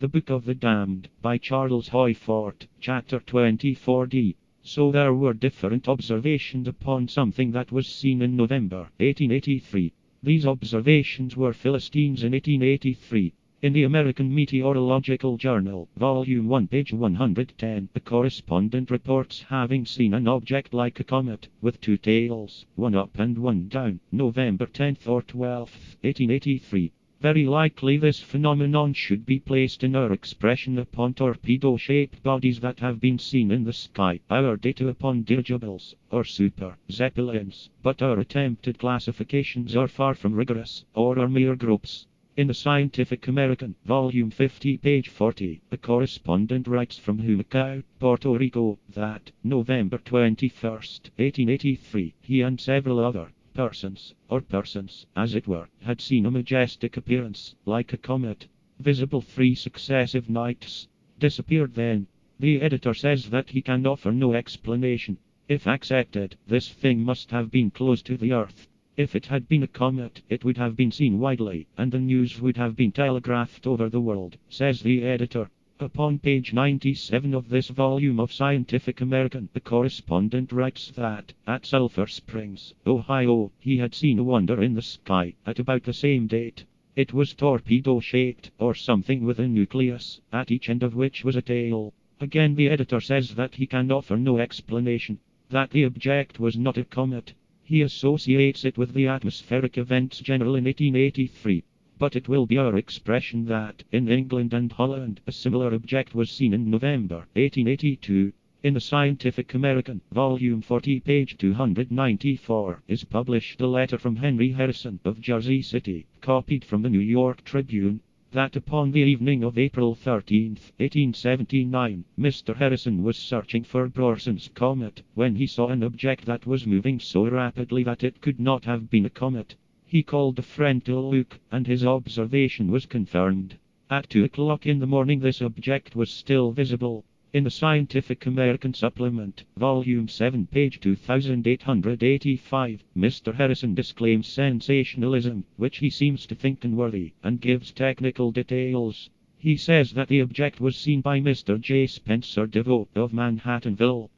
The Book of the Damned, by Charles Hoyfort, Chapter 24d. So there were different observations upon something that was seen in November 1883. These observations were Philistines in 1883. In the American Meteorological Journal, Volume 1, page 110, a correspondent reports having seen an object like a comet, with two tails, one up and one down, November 10th or 12th, 1883. Very likely this phenomenon should be placed in our expression upon torpedo-shaped bodies that have been seen in the sky, our data upon dirigibles, or super Zeppelins, but our attempted classifications are far from rigorous, or are mere groups. In the Scientific American, Volume 50, page 40, a correspondent writes from Humacao, Puerto Rico, that, November 21st, 1883, he and several other persons, as it were, had seen a majestic appearance, like a comet, visible 3 successive nights, disappeared then. The editor says that he can offer no explanation. If accepted, this thing must have been close to the Earth. If it had been a comet, it would have been seen widely, and the news would have been telegraphed over the world, says the editor. Upon page 97 of this volume of Scientific American, the correspondent writes that, at Sulphur Springs, Ohio, he had seen a wonder in the sky, at about the same date. It was torpedo-shaped, or something with a nucleus, at each end of which was a tail. Again the editor says that he can offer no explanation, that the object was not a comet. He associates it with the atmospheric events general in 1883. But it will be our expression that, in England and Holland, a similar object was seen in November 1882. In the Scientific American, Volume 40, page 294, is published a letter from Henry Harrison of Jersey City, copied from the New York Tribune, that upon the evening of April 13, 1879, Mr. Harrison was searching for Brorson's comet, when he saw an object that was moving so rapidly that it could not have been a comet. He called a friend to look, and his observation was confirmed. At 2 o'clock in the morning this object was still visible. In the Scientific American Supplement, Volume 7, page 2885, Mr. Harrison disclaims sensationalism, which he seems to think unworthy, and gives technical details. He says that the object was seen by Mr. J. Spencer DeVoe of Manhattanville,